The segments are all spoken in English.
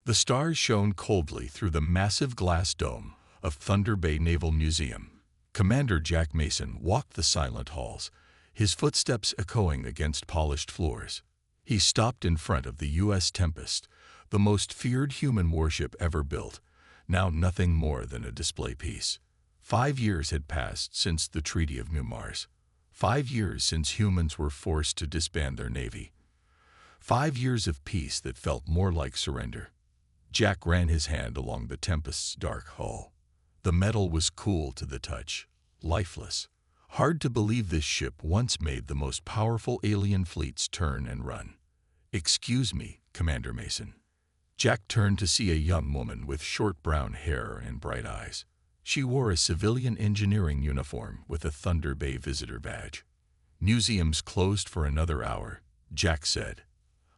The stars shone coldly through the massive glass dome of Thunder Bay Naval Museum. Commander Jack Mason walked the silent halls, his footsteps echoing against polished floors. He stopped in front of the U.S. Tempest, the most feared human warship ever built, now nothing more than a display piece. 5 years had passed since the Treaty of New Mars. 5 years since humans were forced to disband their navy. 5 years of peace that felt more like surrender. Jack ran his hand along the Tempest's dark hull. The metal was cool to the touch, lifeless. Hard to believe this ship once made the most powerful alien fleets turn and run. "Excuse me, Commander Mason." Jack turned to see a young woman with short brown hair and bright eyes. She wore a civilian engineering uniform with a Thunder Bay visitor badge. "Museum's closed for another hour," Jack said.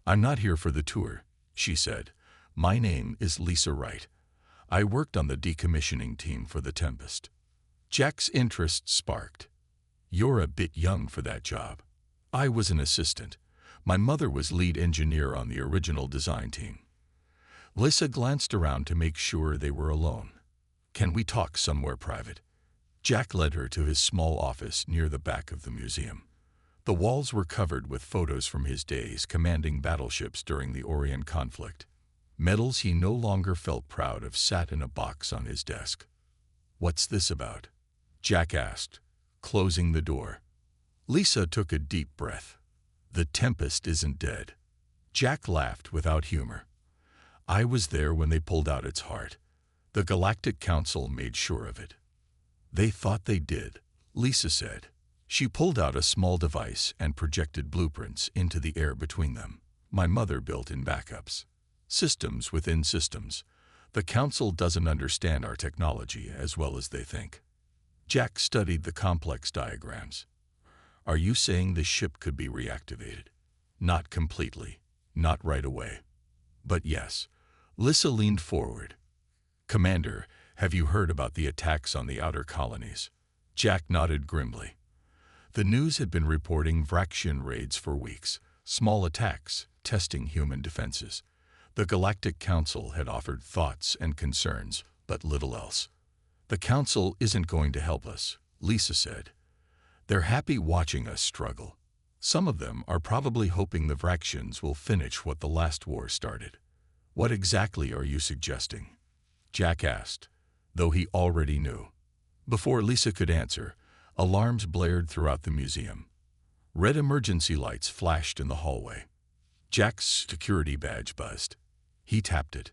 "I'm not here for the tour," she said. "My name is Lisa Wright. I worked on the decommissioning team for the Tempest." Jack's interest sparked. "You're a bit young for that job. I was an assistant. My mother was lead engineer on the original design team." Lisa glanced around to make sure they were alone. "Can we talk somewhere private?" Jack led her to his small office near the back of the museum. The walls were covered with photos from his days commanding battleships during the Orient conflict. Medals he no longer felt proud of sat in a box on his desk. "What's this about?" Jack asked, closing the door. Lisa took a deep breath. "The Tempest isn't dead." Jack laughed without humor. "I was there when they pulled out its heart. The Galactic Council made sure of it." "They thought they did," Lisa said. She pulled out a small device and projected blueprints into the air between them. "My mother built in backups. Systems within systems. The Council doesn't understand our technology as well as they think." Jack studied the complex diagrams. "Are you saying the ship could be reactivated?" "Not completely. Not right away. But yes." Lisa leaned forward. "Commander, have you heard about the attacks on the outer colonies?" Jack nodded grimly. The news had been reporting Vraxian raids for weeks, small attacks, testing human defenses. The Galactic Council had offered thoughts and concerns, but little else. "The Council isn't going to help us," Lisa said. "They're happy watching us struggle. Some of them are probably hoping the Vraxians will finish what the last war started." "What exactly are you suggesting?" Jack asked, though he already knew. Before Lisa could answer, alarms blared throughout the museum. Red emergency lights flashed in the hallway. Jack's security badge buzzed. He tapped it.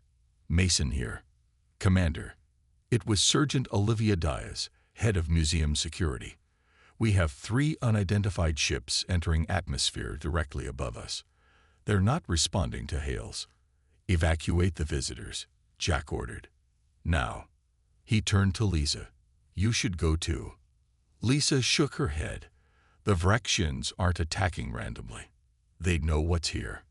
"Mason here." "Commander." It was Sergeant Olivia Diaz, head of museum security. "We have 3 unidentified ships entering atmosphere directly above us. They're not responding to hails." "Evacuate the visitors," Jack ordered. "Now." He turned to Lisa. "You should go too." Lisa shook her head. "The Vraxians aren't attacking randomly. They'd know what's here."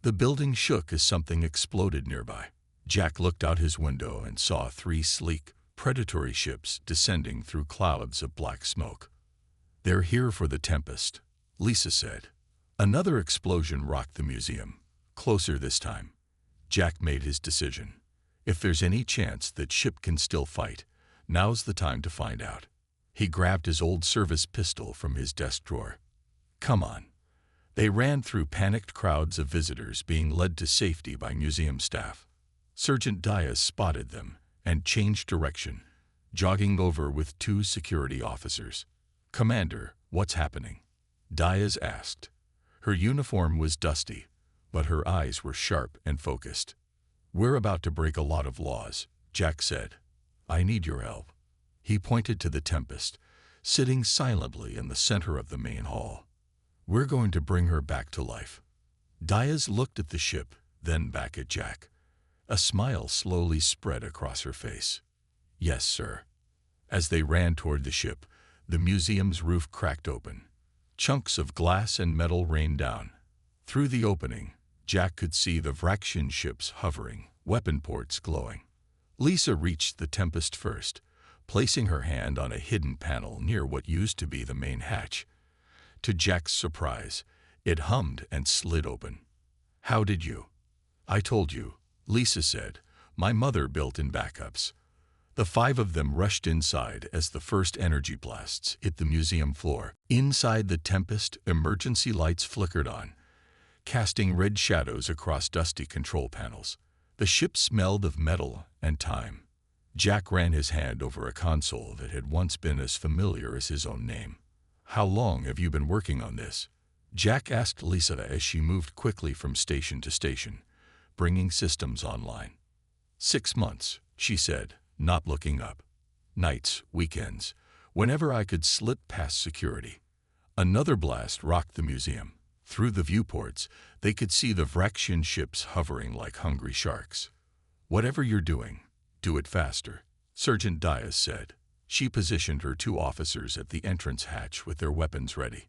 The building shook as something exploded nearby. Jack looked out his window and saw 3 sleek, predatory ships descending through clouds of black smoke. "They're here for the Tempest," Lisa said. Another explosion rocked the museum, closer this time. Jack made his decision. If there's any chance that ship can still fight, now's the time to find out. He grabbed his old service pistol from his desk drawer. "Come on." They ran through panicked crowds of visitors being led to safety by museum staff. Sergeant Diaz spotted them and changed direction, jogging over with 2 security officers. "Commander, what's happening?" Diaz asked. Her uniform was dusty, but her eyes were sharp and focused. "We're about to break a lot of laws," Jack said. "I need your help." He pointed to the Tempest, sitting silently in the center of the main hall. "We're going to bring her back to life." Diaz looked at the ship, then back at Jack. A smile slowly spread across her face. "Yes, sir." As they ran toward the ship, the museum's roof cracked open. Chunks of glass and metal rained down. Through the opening, Jack could see the Vraxian ships hovering, weapon ports glowing. Lisa reached the Tempest first, placing her hand on a hidden panel near what used to be the main hatch. To Jack's surprise, it hummed and slid open. "How did you?" "I told you," Lisa said. My mother built in backups. The five of them rushed inside as the first energy blasts hit the museum floor. Inside the Tempest, emergency lights flickered on, casting red shadows across dusty control panels. The ship smelled of metal and time. Jack ran his hand over a console that had once been as familiar as his own name. How long have you been working on this? Jack asked Lisa as she moved quickly from station to station, bringing systems online. 6 months, she said, not looking up. Nights, weekends, whenever I could slip past security. Another blast rocked the museum. Through the viewports, they could see the Vraxian ships hovering like hungry sharks. Whatever you're doing, do it faster, Sergeant Diaz said. She positioned her 2 officers at the entrance hatch with their weapons ready.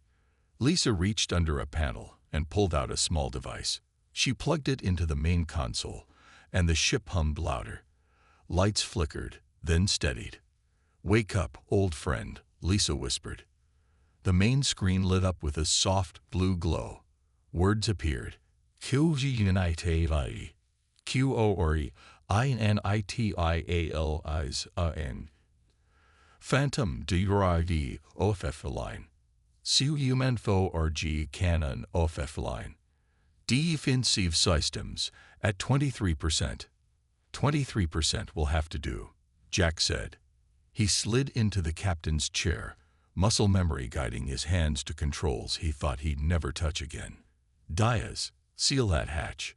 Lisa reached under a panel and pulled out a small device. She plugged it into the main console, and the ship hummed louder. Lights flickered, then steadied. Wake up, old friend, Lisa whispered. The main screen lit up with a soft blue glow. Words appeared. QGNITAVI. QORINITIALISAN. Phantom DURID OFF-line. Suumenfo RG Canon OFF-line. Defensive systems at 23%. 23% will have to do, Jack said. He slid into the captain's chair, muscle memory guiding his hands to controls he thought he'd never touch again. Diaz, seal that hatch.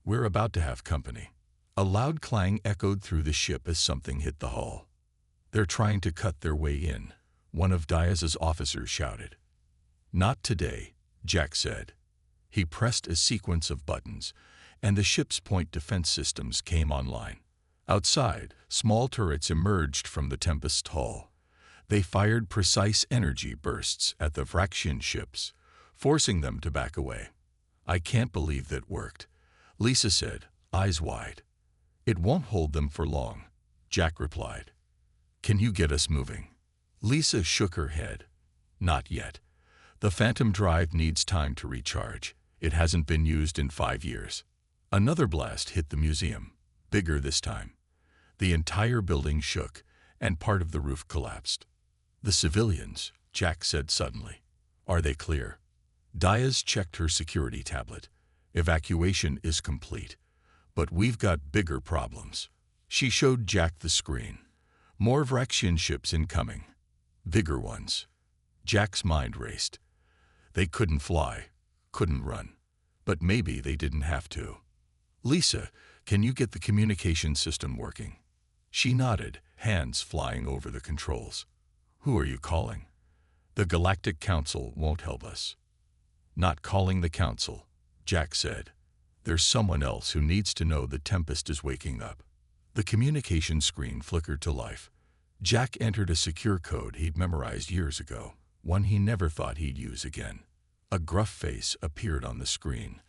We're about to have company. A loud clang echoed through the ship as something hit the hull. They're trying to cut their way in, one of Diaz's officers shouted. Not today, Jack said. He pressed a sequence of buttons, and the ship's point defense systems came online. Outside, small turrets emerged from the Tempest's hull. They fired precise energy bursts at the Vraxian ships, forcing them to back away. I can't believe that worked, Lisa said, eyes wide. It won't hold them for long, Jack replied. Can you get us moving? Lisa shook her head. Not yet. The Phantom drive needs time to recharge. It hasn't been used in 5 years. Another blast hit the museum, bigger this time. The entire building shook, and part of the roof collapsed. The civilians, Jack said suddenly. Are they clear? Diaz checked her security tablet. Evacuation is complete. But we've got bigger problems. She showed Jack the screen. More Vraxian ships incoming. Bigger ones. Jack's mind raced. They couldn't fly, couldn't run. But maybe they didn't have to. Lisa, can you get the communication system working? She nodded, hands flying over the controls. Who are you calling? The Galactic Council won't help us. Not calling the Council, Jack said. There's someone else who needs to know the Tempest is waking up. The communication screen flickered to life. Jack entered a secure code he'd memorized years ago, one he never thought he'd use again. A gruff face appeared on the screen,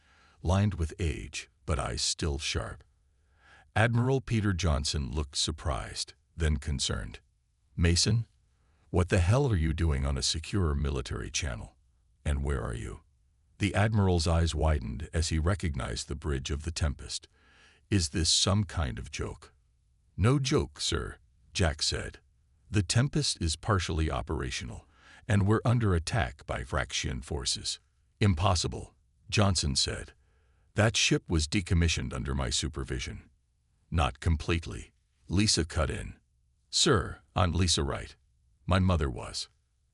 lined with age, but eyes still sharp. Admiral Peter Johnson looked surprised, then concerned. Mason? What the hell are you doing on a secure military channel? And where are you? The Admiral's eyes widened as he recognized the bridge of the Tempest. Is this some kind of joke? No joke, sir, Jack said. The Tempest is partially operational, and we're under attack by Vraxian forces. Impossible, Johnson said. That ship was decommissioned under my supervision. Not completely, Lisa cut in. Sir, I'm Lisa Wright. My mother was.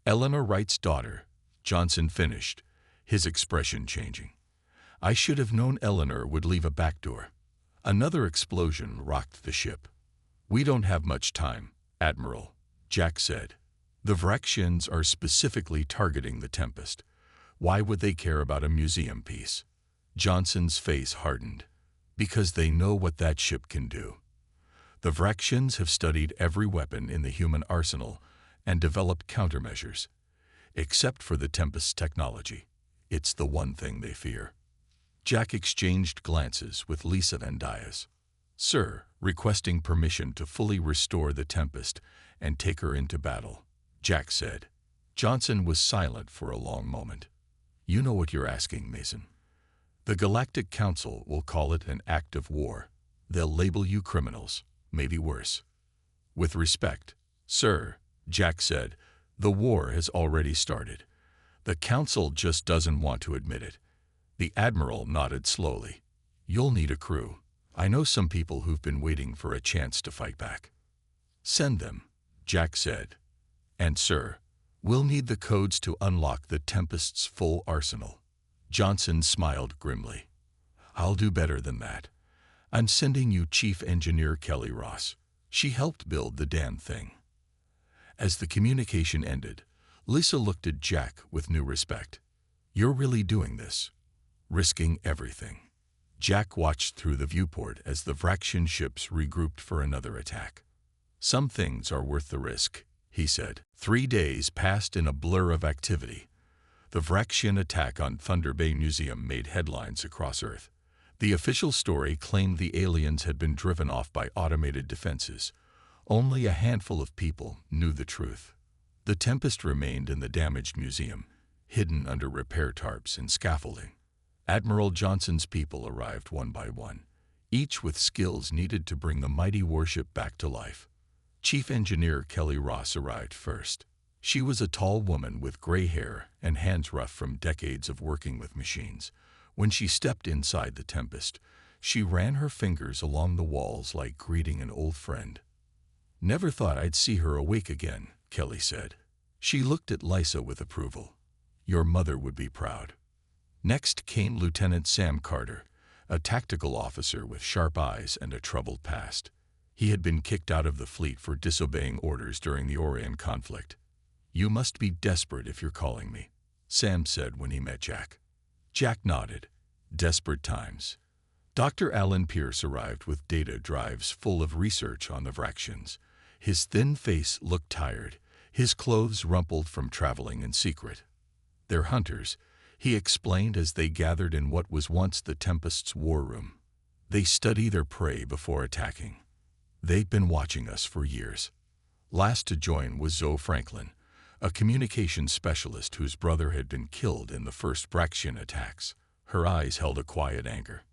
Eleanor Wright's daughter, Johnson finished, his expression changing. I should have known Eleanor would leave a back door. Another explosion rocked the ship. We don't have much time, Admiral, Jack said. The Vraxians are specifically targeting the Tempest. Why would they care about a museum piece? Johnson's face hardened. Because they know what that ship can do. The Vraxians have studied every weapon in the human arsenal and developed countermeasures. Except for the Tempest's technology. It's the one thing they fear. Jack exchanged glances with Lisa and Diaz. Sir, requesting permission to fully restore the Tempest and take her into battle, Jack said. Johnson was silent for a long moment. You know what you're asking, Mason. The Galactic Council will call it an act of war, They'll label you criminals, maybe worse. With respect, sir, Jack said, the war has already started. The council just doesn't want to admit it. The admiral nodded slowly. You'll need a crew. I know some people who've been waiting for a chance to fight back. Send them, Jack said. And sir, we'll need the codes to unlock the Tempest's full arsenal. Johnson smiled grimly. I'll do better than that. I'm sending you Chief Engineer Kelly Ross. She helped build the damn thing. As the communication ended, Lisa looked at Jack with new respect. You're really doing this. Risking everything. Jack watched through the viewport as the Vraxian ships regrouped for another attack. Some things are worth the risk, he said. 3 days passed in a blur of activity. The Vraxian attack on Thunder Bay Museum made headlines across Earth. The official story claimed the aliens had been driven off by automated defenses. Only a handful of people knew the truth. The Tempest remained in the damaged museum, hidden under repair tarps and scaffolding. Admiral Johnson's people arrived one by one, each with skills needed to bring the mighty warship back to life. Chief Engineer Kelly Ross arrived first. She was a tall woman with gray hair and hands rough from decades of working with machines. When she stepped inside the Tempest, she ran her fingers along the walls like greeting an old friend. Never thought I'd see her awake again, Kelly said. She looked at Lisa with approval. Your mother would be proud. Next came Lieutenant Sam Carter, a tactical officer with sharp eyes and a troubled past. He had been kicked out of the fleet for disobeying orders during the Orion conflict. You must be desperate if you're calling me, Sam said when he met Jack. Jack nodded. Desperate times. Dr. Alan Pierce arrived with data drives full of research on the Vraxians. His thin face looked tired, his clothes rumpled from traveling in secret. They're hunters, he explained as they gathered in what was once the Tempest's war room. They study their prey before attacking. They'd been watching us for years. Last to join was Zoe Franklin, a communications specialist whose brother had been killed in the first Vraxian attacks. Her eyes held a quiet anger.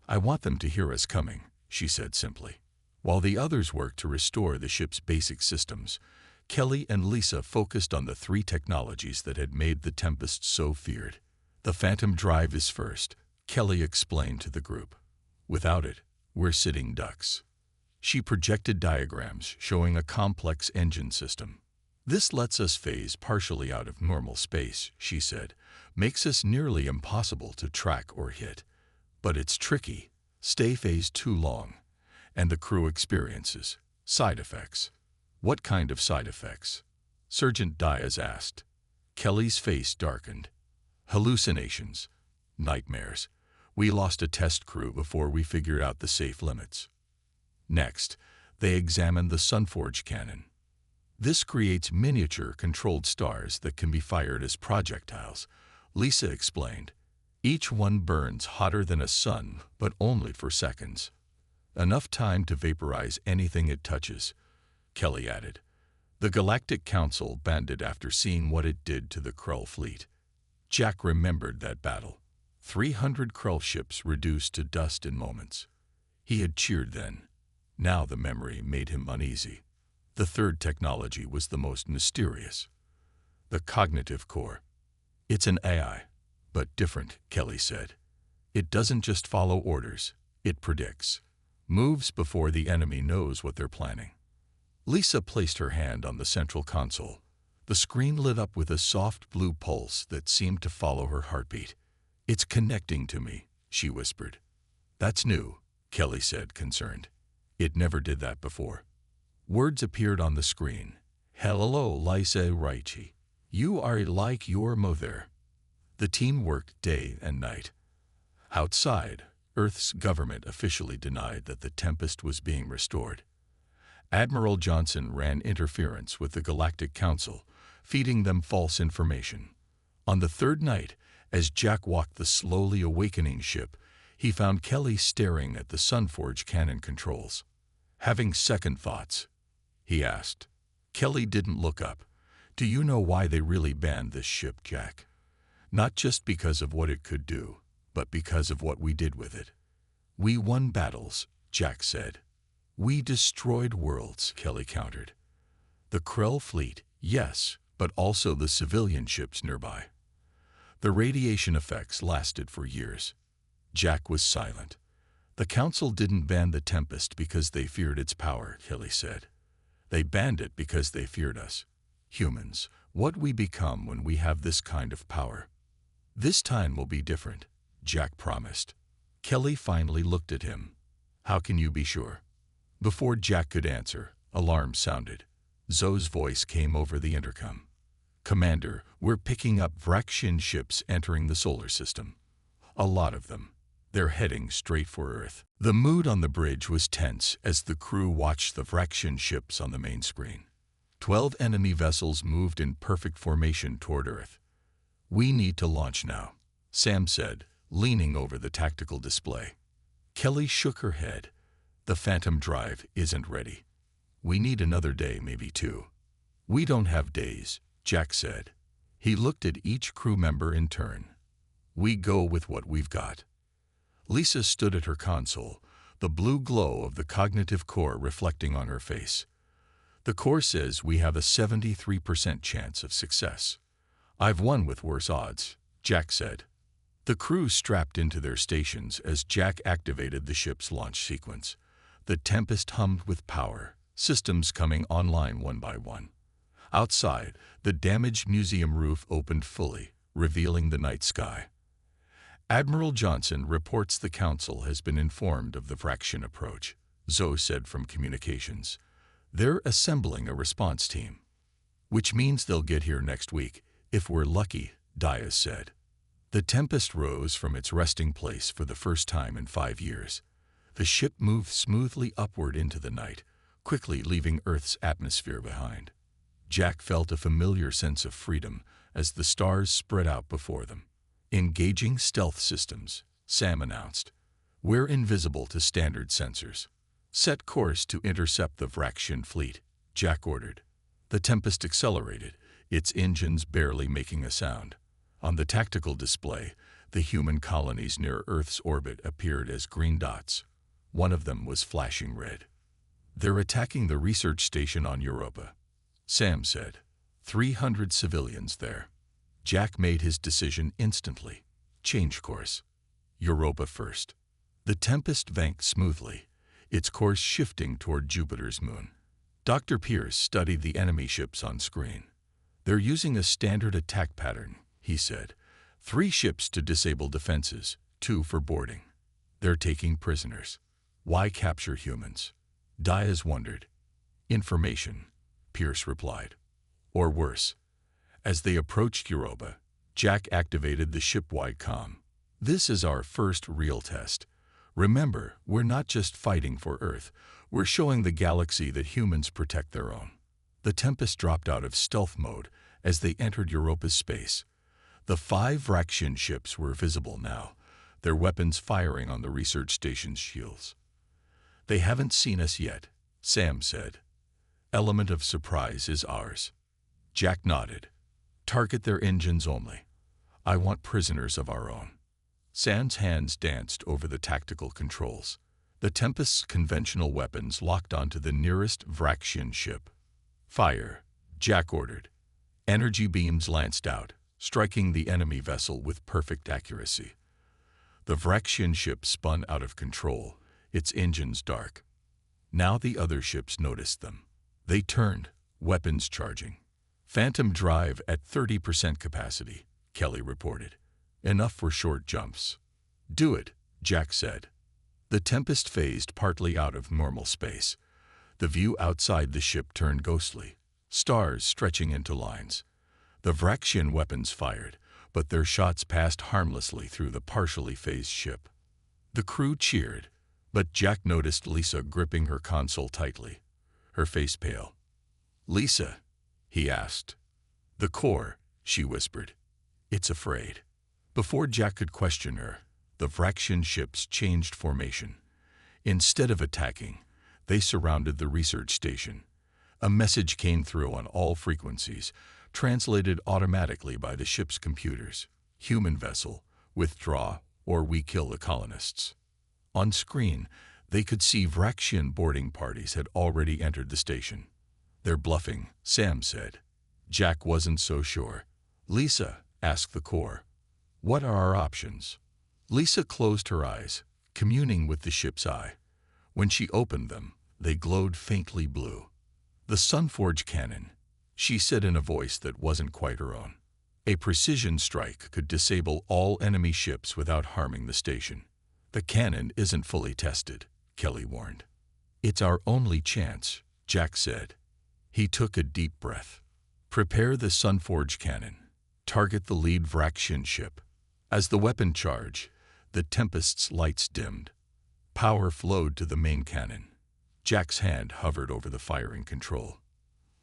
I want them to hear us coming, she said simply. While the others worked to restore the ship's basic systems, Kelly and Lisa focused on the 3 technologies that had made the Tempest so feared. The Phantom Drive is first, Kelly explained to the group. Without it, we're sitting ducks. She projected diagrams showing a complex engine system. This lets us phase partially out of normal space, she said, makes us nearly impossible to track or hit. But it's tricky, stay phased too long, and the crew experiences side effects. What kind of side effects? Sergeant Diaz asked. Kelly's face darkened. Hallucinations, nightmares. We lost a test crew before we figured out the safe limits. Next, they examined the Sunforge cannon. This creates miniature controlled stars that can be fired as projectiles, Lisa explained. Each one burns hotter than a sun, but only for seconds. Enough time to vaporize anything it touches, Kelly added. The Galactic Council banded after seeing what it did to the Krull fleet. Jack remembered that battle. 300 Krull ships reduced to dust in moments. He had cheered then. Now the memory made him uneasy. The third technology was the most mysterious. The cognitive core. It's an AI, but different, Kelly said. It doesn't just follow orders, it predicts. Moves before the enemy knows what they're planning. Lisa placed her hand on the central console. The screen lit up with a soft blue pulse that seemed to follow her heartbeat. It's connecting to me, she whispered. That's new, Kelly said, concerned. It never did that before. Words appeared on the screen. Hello, Lisa Raichi. You are like your mother. The team worked day and night. Outside, Earth's government officially denied that the Tempest was being restored. Admiral Johnson ran interference with the Galactic Council, feeding them false information. On the third night, as Jack walked the slowly awakening ship, he found Kelly staring at the Sunforge cannon controls. Having second thoughts, he asked. Kelly didn't look up. Do you know why they really banned this ship, Jack? Not just because of what it could do, but because of what we did with it. We won battles, Jack said. We destroyed worlds, Kelly countered. The Krell fleet, yes, but also the civilian ships nearby. The radiation effects lasted for years. Jack was silent. The Council didn't ban the Tempest because they feared its power, Kelly said. They banned it because they feared us. Humans, what we become when we have this kind of power. This time will be different, Jack promised. Kelly finally looked at him. How can you be sure? Before Jack could answer, alarm sounded. Zoe's voice came over the intercom. Commander, we're picking up Vraxian ships entering the solar system. A lot of them. They're heading straight for Earth. The mood on the bridge was tense as the crew watched the Vraxian ships on the main screen. 12 enemy vessels moved in perfect formation toward Earth. We need to launch now, Sam said, leaning over the tactical display. Kelly shook her head. The Phantom drive isn't ready. We need another day, maybe two. We don't have days, Jack said. He looked at each crew member in turn. We go with what we've got. Lisa stood at her console, the blue glow of the cognitive core reflecting on her face. The core says we have a 73% chance of success. I've won with worse odds, Jack said. The crew strapped into their stations as Jack activated the ship's launch sequence. The Tempest hummed with power, systems coming online one by one. Outside, the damaged museum roof opened fully, revealing the night sky. Admiral Johnson reports the Council has been informed of the Vraxian approach, Zoe said from communications. They're assembling a response team. Which means they'll get here next week, if we're lucky, Diaz said. The Tempest rose from its resting place for the first time in 5 years. The ship moved smoothly upward into the night, quickly leaving Earth's atmosphere behind. Jack felt a familiar sense of freedom as the stars spread out before them. Engaging stealth systems, Sam announced. We're invisible to standard sensors. Set course to intercept the Vraxian fleet, Jack ordered. The Tempest accelerated, its engines barely making a sound. On the tactical display, the human colonies near Earth's orbit appeared as green dots. One of them was flashing red. They're attacking the research station on Europa, Sam said. 300 civilians there. Jack made his decision instantly. Change course. Europa first. The Tempest banked smoothly, its course shifting toward Jupiter's moon. Dr. Pierce studied the enemy ships on screen. They're using a standard attack pattern, he said. 3 ships to disable defenses, 2 for boarding. They're taking prisoners. Why capture humans? Diaz wondered. Information, Pierce replied. Or worse. As they approached Europa, Jack activated the ship-wide comm. This is our first real test. Remember, we're not just fighting for Earth. We're showing the galaxy that humans protect their own. The Tempest dropped out of stealth mode as they entered Europa's space. The 5 Vraxian ships were visible now, their weapons firing on the research station's shields. They haven't seen us yet, Sam said. Element of surprise is ours. Jack nodded. Target their engines only. I want prisoners of our own. Sam's hands danced over the tactical controls. The Tempest's conventional weapons locked onto the nearest Vraxian ship. Fire, Jack ordered. Energy beams lanced out, striking the enemy vessel with perfect accuracy. The Vraxian ship spun out of control, its engines dark. Now the other ships noticed them. They turned, weapons charging. Phantom drive at 30% capacity, Kelly reported. Enough for short jumps. Do it, Jack said. The Tempest phased partly out of normal space. The view outside the ship turned ghostly, stars stretching into lines. The Vraxian weapons fired, but their shots passed harmlessly through the partially phased ship. The crew cheered, but Jack noticed Lisa gripping her console tightly, her face pale. Lisa, he asked. The core, she whispered. It's afraid. Before Jack could question her, the Vraxian ships changed formation. Instead of attacking, they surrounded the research station. A message came through on all frequencies, translated automatically by the ship's computers. Human vessel, withdraw, or we kill the colonists. On screen, They could see Vraxian boarding parties had already entered the station. "They're bluffing," Sam said. Jack wasn't so sure. "Lisa," asked the Corps, "what are our options?" Lisa closed her eyes, communing with the ship's eye. When she opened them, they glowed faintly blue. "The Sunforge cannon," she said in a voice that wasn't quite her own. "A precision strike could disable all enemy ships without harming the station." "The cannon isn't fully tested," Kelly warned. "It's our only chance," Jack said. He took a deep breath. "Prepare the Sunforge cannon. Target the lead Vraxian ship." As the weapon charged, the Tempest's lights dimmed. Power flowed to the main cannon. Jack's hand hovered over the firing control.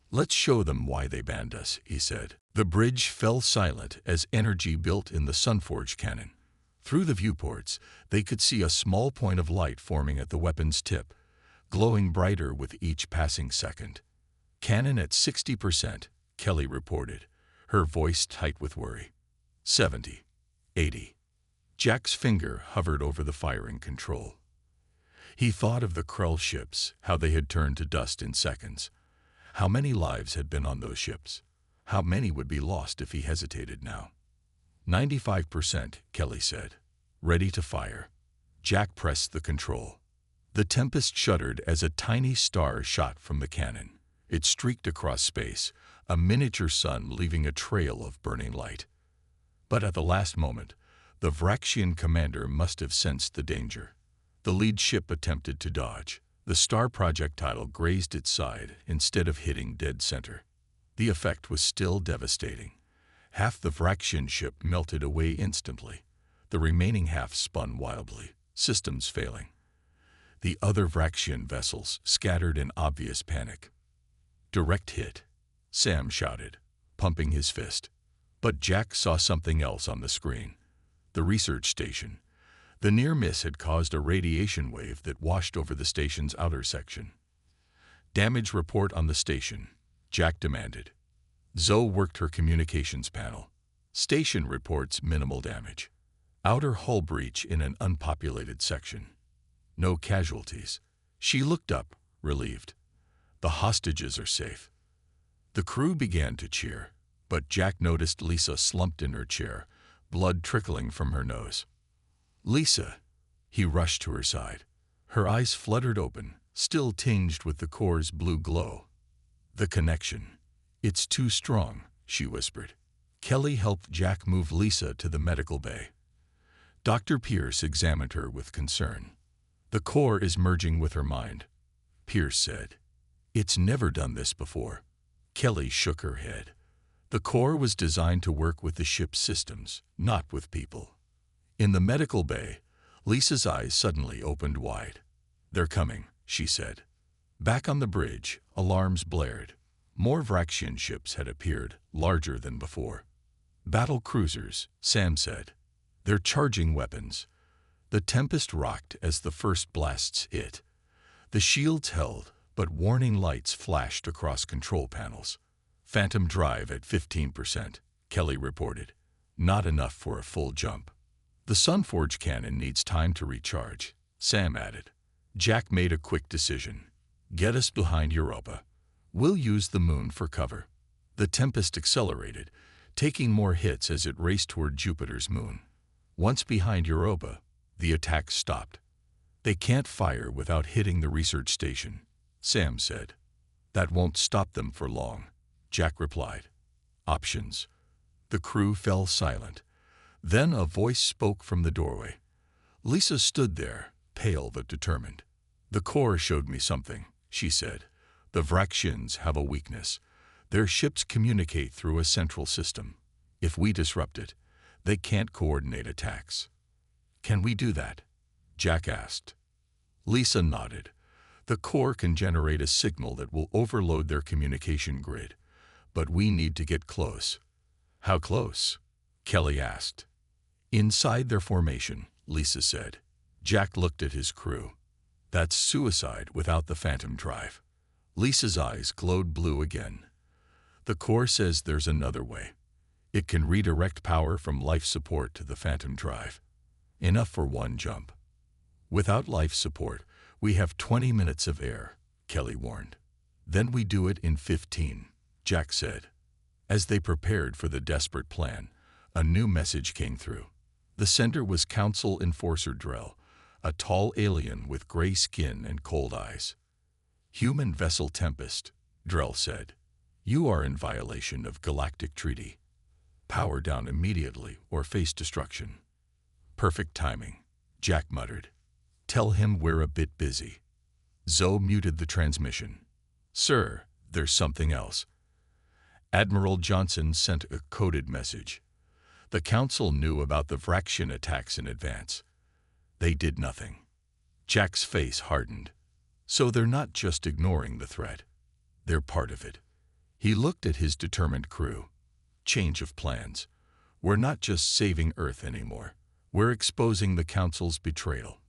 "Let's show them why they banned us," he said. The bridge fell silent as energy built in the Sunforge cannon. Through the viewports, they could see a small point of light forming at the weapon's tip, glowing brighter with each passing second. "Cannon at 60%, Kelly reported, her voice tight with worry. 70, 80. Jack's finger hovered over the firing control. He thought of the Krell ships, how they had turned to dust in seconds. How many lives had been on those ships? How many would be lost if he hesitated now? 95%, Kelly said. "Ready to fire." Jack pressed the control. The Tempest shuddered as a tiny star shot from the cannon. It streaked across space, a miniature sun leaving a trail of burning light. But at the last moment, the Vraxian commander must have sensed the danger. The lead ship attempted to dodge. The star projectile grazed its side instead of hitting dead center. The effect was still devastating. Half the Vraxian ship melted away instantly. The remaining half spun wildly, systems failing. The other Vraxian vessels scattered in obvious panic. "Direct hit," Sam shouted, pumping his fist. But Jack saw something else on the screen. The research station. The near miss had caused a radiation wave that washed over the station's outer section. "Damage report on the station," Jack demanded. Zoe worked her communications panel. "Station reports minimal damage. Outer hull breach in an unpopulated section. No casualties." She looked up, relieved. "The hostages are safe." The crew began to cheer, but Jack noticed Lisa slumped in her chair, blood trickling from her nose. "Lisa!" He rushed to her side. Her eyes fluttered open, still tinged with the core's blue glow. "The connection. It's too strong," she whispered. Kelly helped Jack move Lisa to the medical bay. Dr. Pierce examined her with concern. "The core is merging with her mind," Pierce said. "It's never done this before." Kelly shook her head. "The core was designed to work with the ship's systems, not with people." In the medical bay, Lisa's eyes suddenly opened wide. "They're coming," she said. Back on the bridge, alarms blared. More Vraxian ships had appeared, larger than before. "Battle cruisers," Sam said. "They're charging weapons." The Tempest rocked as the first blasts hit. The shields held, but warning lights flashed across control panels. "Phantom drive at 15%, Kelly reported. "Not enough for a full jump." "The Sunforge cannon needs time to recharge," Sam added. Jack made a quick decision. "Get us behind Europa. We'll use the moon for cover." The Tempest accelerated, taking more hits as it raced toward Jupiter's moon. Once behind Europa, the attack stopped. "They can't fire without hitting the research station," Sam said. "That won't stop them for long," Jack replied. "Options." The crew fell silent. Then a voice spoke from the doorway. Lisa stood there, pale but determined. "The core showed me something," she said. "The Vraxians have a weakness. Their ships communicate through a central system. If we disrupt it, they can't coordinate attacks." "Can we do that?" Jack asked. Lisa nodded. "The core can generate a signal that will overload their communication grid. But we need to get close." "How close?" Kelly asked. "Inside their formation," Lisa said. Jack looked at his crew. "That's suicide without the phantom drive." Lisa's eyes glowed blue again. "The core says there's another way. It can redirect power from life support to the phantom drive. Enough for one jump. Without life support, We have 20 minutes of air, Kelly warned. Then we do it in 15, Jack said. As they prepared for the desperate plan, a new message came through. The sender was Council Enforcer Drell, a tall alien with gray skin and cold eyes. "Human vessel Tempest," Drell said. "You are in violation of Galactic Treaty. Power down immediately or face destruction." "Perfect timing," Jack muttered. "Tell him we're a bit busy." Zoe muted the transmission. "Sir, there's something else." Admiral Johnson sent a coded message. The Council knew about the Vraxian attacks in advance. They did nothing. Jack's face hardened. So they're not just ignoring the threat. They're part of it. He looked at his determined crew. Change of plans. We're not just saving Earth anymore. We're exposing the Council's betrayal.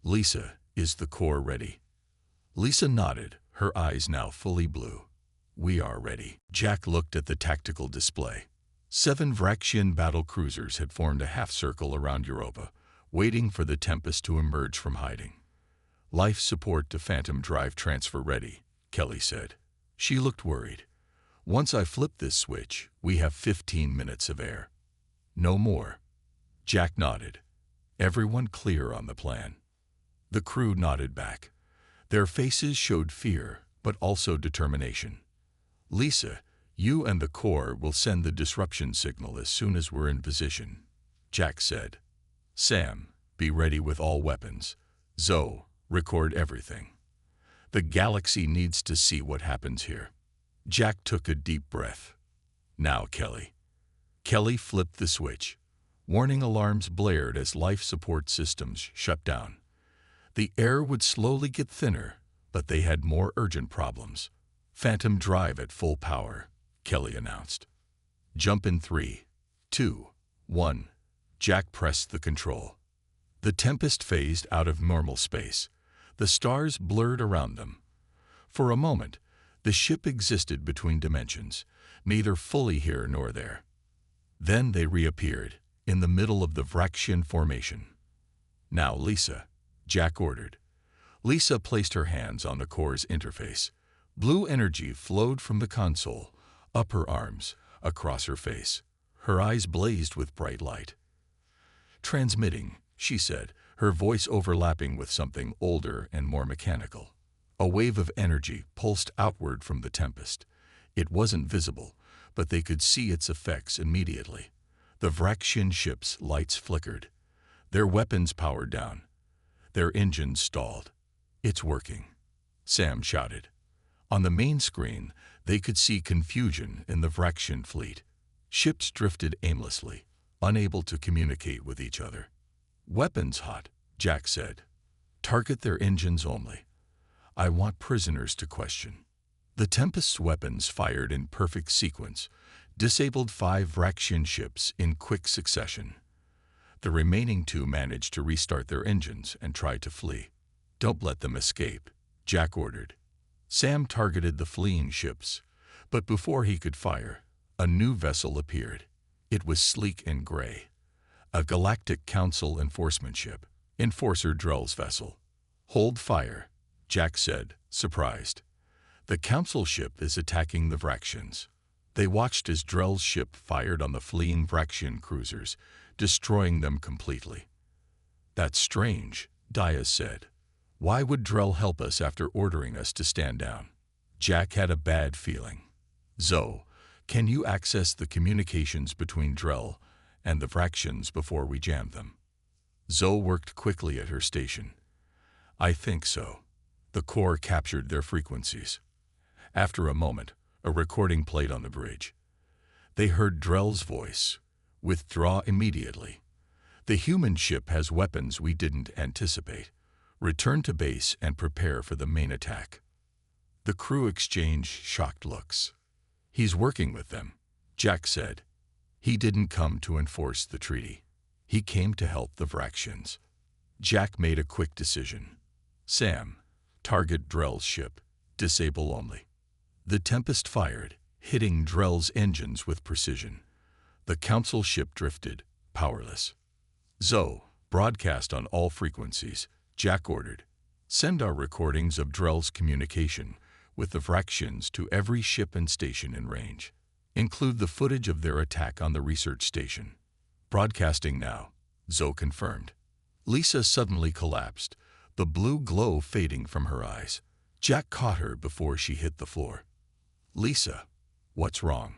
"Lisa, is the Corps ready?" Lisa nodded, her eyes now fully blue. "We are ready." Jack looked at the tactical display. 7 Vraxian battle cruisers had formed a half-circle around Europa, waiting for the Tempest to emerge from hiding. "Life support to Phantom drive transfer ready," Kelly said. She looked worried. "Once I flip this switch, we have 15 minutes of air." "No more." Jack nodded. "Everyone clear on the plan?" The crew nodded back. Their faces showed fear, but also determination. "Lisa, you and the Corps will send the disruption signal as soon as we're in position," Jack said. "Sam, be ready with all weapons. Zoe, record everything. The galaxy needs to see what happens here." Jack took a deep breath. "Now, Kelly." Kelly flipped the switch. Warning alarms blared as life support systems shut down. The air would slowly get thinner, but they had more urgent problems. "Phantom drive at full power," Kelly announced. "Jump in 3, 2, 1. Jack pressed the control. The Tempest phased out of normal space. The stars blurred around them. For a moment, the ship existed between dimensions, neither fully here nor there. Then they reappeared, in the middle of the Vraxian formation. "Now, Lisa," Jack ordered. Lisa placed her hands on the Corps' interface. Blue energy flowed from the console, up her arms, across her face. Her eyes blazed with bright light. "Transmitting," she said, her voice overlapping with something older and more mechanical. A wave of energy pulsed outward from the Tempest. It wasn't visible, but they could see its effects immediately. The Vraxian ship's lights flickered. Their weapons powered down. Their engines stalled. "It's working," Sam shouted. On the main screen, they could see confusion in the Vraxian fleet. Ships drifted aimlessly, unable to communicate with each other. "Weapons hot," Jack said. "Target their engines only. I want prisoners to question." The Tempest's weapons fired in perfect sequence, disabled 5 Vraxian ships in quick succession. The remaining 2 managed to restart their engines and tried to flee. "Don't let them escape," Jack ordered. Sam targeted the fleeing ships, but before he could fire, a new vessel appeared. It was sleek and gray. A Galactic Council enforcement ship, Enforcer Drell's vessel. "Hold fire," Jack said, surprised. "The Council ship is attacking the Vraxians." They watched as Drell's ship fired on the fleeing Vraxian cruisers, destroying them completely. "That's strange," Diaz said. "Why would Drell help us after ordering us to stand down?" Jack had a bad feeling. "Zoe, can you access the communications between Drell and the Vraxians before we jam them?" Zoe worked quickly at her station. "I think so." The Corps captured their frequencies. After a moment, a recording played on the bridge. They heard Drell's voice. "Withdraw immediately. The human ship has weapons we didn't anticipate. Return to base and prepare for the main attack." The crew exchanged shocked looks. "He's working with them," Jack said. "He didn't come to enforce the treaty. He came to help the Vraxians." Jack made a quick decision. "Sam, target Drell's ship. Disable only." The Tempest fired, hitting Drell's engines with precision. The Council ship drifted, powerless. "Zoe, broadcast on all frequencies," Jack ordered. Send our recordings of Drell's communication with the Vraxians to every ship and station in range. Include the footage of their attack on the research station. Broadcasting now, Zoe confirmed. Lisa suddenly collapsed, the blue glow fading from her eyes. Jack caught her before she hit the floor. Lisa, what's wrong?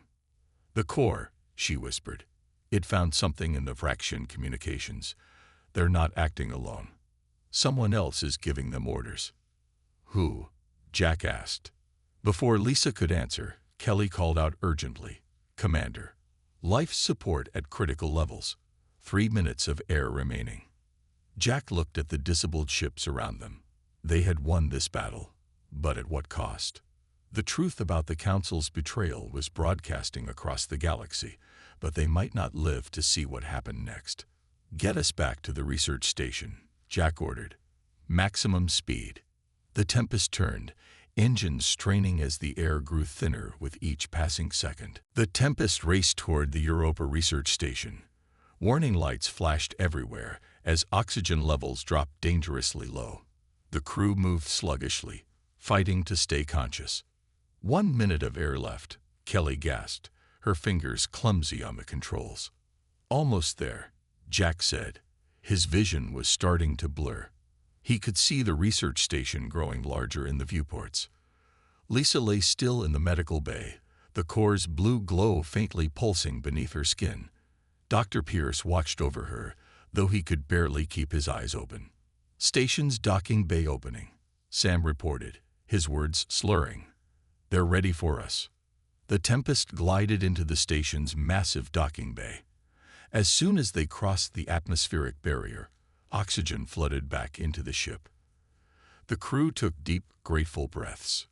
The core, she whispered. It found something in the Vraxian communications. They're not acting alone. Someone else is giving them orders. Who? Jack asked. Before Lisa could answer, Kelly called out urgently, Commander, life support at critical levels. 3 minutes of air remaining. Jack looked at the disabled ships around them. They had won this battle, but at what cost? The truth about the Council's betrayal was broadcasting across the galaxy, but they might not live to see what happened next. Get us back to the research station, Jack ordered. Maximum speed. The Tempest turned, engines straining as the air grew thinner with each passing second. The Tempest raced toward the Europa research station. Warning lights flashed everywhere as oxygen levels dropped dangerously low. The crew moved sluggishly, fighting to stay conscious. 1 minute of air left, Kelly gasped, her fingers clumsy on the controls. Almost there, Jack said. His vision was starting to blur. He could see the research station growing larger in the viewports. Lisa lay still in the medical bay, the core's blue glow faintly pulsing beneath her skin. Dr. Pierce watched over her, though he could barely keep his eyes open. Station's docking bay opening, Sam reported, his words slurring. They're ready for us. The Tempest glided into the station's massive docking bay. As soon as they crossed the atmospheric barrier, oxygen flooded back into the ship. The crew took deep, grateful breaths.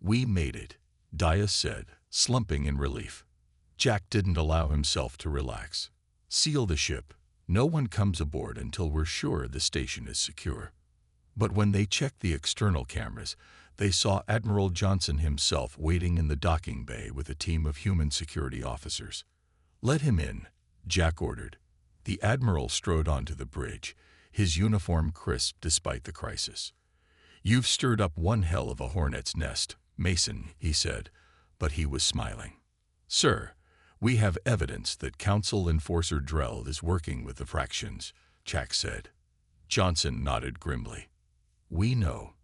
We made it, Dias said, slumping in relief. Jack didn't allow himself to relax. Seal the ship. No one comes aboard until we're sure the station is secure. But when they checked the external cameras, they saw Admiral Johnson himself waiting in the docking bay with a team of human security officers. Let him in, Jack ordered. The Admiral strode onto the bridge, his uniform crisp despite the crisis. You've stirred up one hell of a hornet's nest, Mason, he said, but he was smiling. Sir, we have evidence that Council Enforcer Drell is working with the Vraxians, Jack said. Johnson nodded grimly. We know.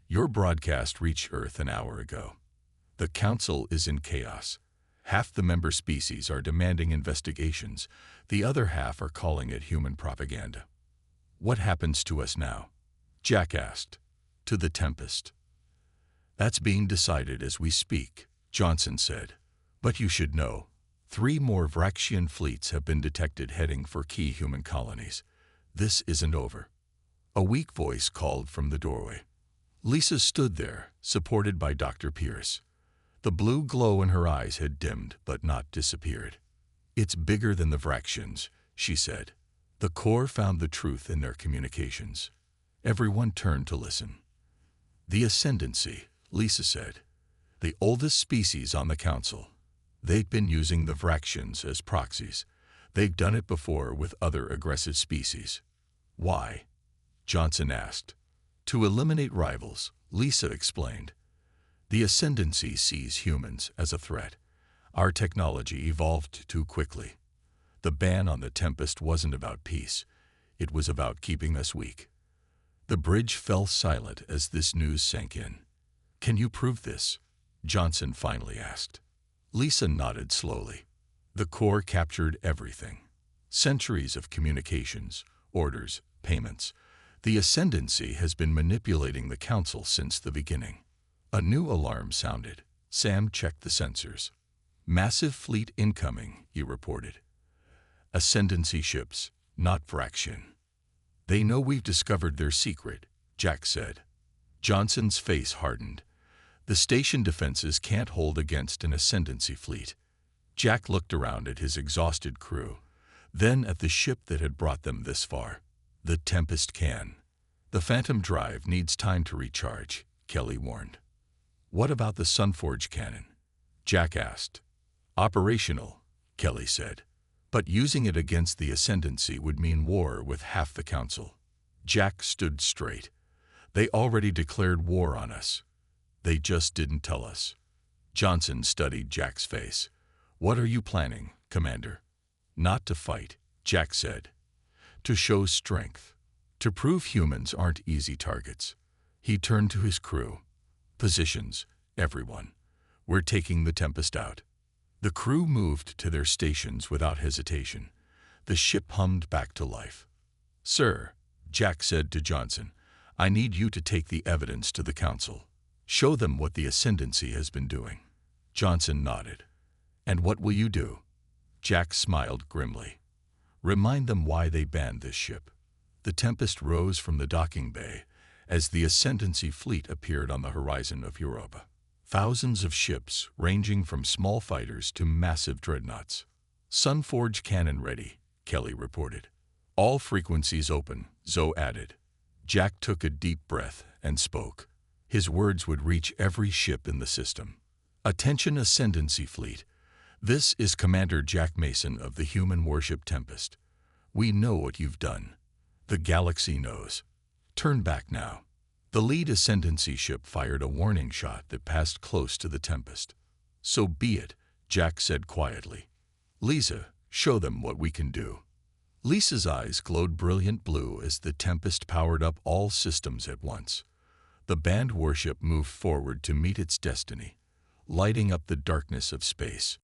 Your broadcast reached Earth an hour ago. The Council is in chaos. Half the member species are demanding investigations. The other half are calling it human propaganda. What happens to us now? Jack asked. To the Tempest. That's being decided as we speak, Johnson said. But you should know, 3 more Vraxian fleets have been detected heading for key human colonies. This isn't over. A weak voice called from the doorway. Lisa stood there, supported by Dr. Pierce. The blue glow in her eyes had dimmed but not disappeared. It's bigger than the Vraxians, she said. The core found the truth in their communications. Everyone turned to listen. The Ascendancy, Lisa said. The oldest species on the Council. They've been using the Vraxians as proxies. They've done it before with other aggressive species. Why? Johnson asked. To eliminate rivals, Lisa explained. The Ascendancy sees humans as a threat. Our technology evolved too quickly. The ban on the Tempest wasn't about peace. It was about keeping us weak. The bridge fell silent as this news sank in. Can you prove this? Johnson finally asked. Lisa nodded slowly. The core captured everything. Centuries of communications, orders, payments. The Ascendancy has been manipulating the Council since the beginning. A new alarm sounded. Sam checked the sensors. Massive fleet incoming, he reported. Ascendancy ships, not Vraxian. They know we've discovered their secret, Jack said. Johnson's face hardened. The station defenses can't hold against an Ascendancy fleet. Jack looked around at his exhausted crew, then at the ship that had brought them this far. The Tempest can. The Phantom Drive needs time to recharge, Kelly warned. What about the Sunforge cannon? Jack asked. Operational, Kelly said. But using it against the Ascendancy would mean war with half the Council. Jack stood straight. They already declared war on us. They just didn't tell us. Johnson studied Jack's face. What are you planning, Commander? Not to fight, Jack said. To show strength. To prove humans aren't easy targets. He turned to his crew. Positions, everyone. We're taking the Tempest out. The crew moved to their stations without hesitation. The ship hummed back to life. Sir, Jack said to Johnson, I need you to take the evidence to the Council. Show them what the Ascendancy has been doing. Johnson nodded. And what will you do? Jack smiled grimly. Remind them why they banned this ship. The Tempest rose from the docking bay as the Ascendancy fleet appeared on the horizon of Europa. Thousands of ships, ranging from small fighters to massive dreadnoughts. Sunforge cannon ready, Kelly reported. All frequencies open, Zoe added. Jack took a deep breath and spoke. His words would reach every ship in the system. Attention Ascendancy Fleet. This is Commander Jack Mason of the human warship Tempest. We know what you've done. The galaxy knows. Turn back now. The lead Ascendancy ship fired a warning shot that passed close to the Tempest. So be it, Jack said quietly. Lisa, show them what we can do. Lisa's eyes glowed brilliant blue as the Tempest powered up all systems at once. The banned warship moved forward to meet its destiny, lighting up the darkness of space.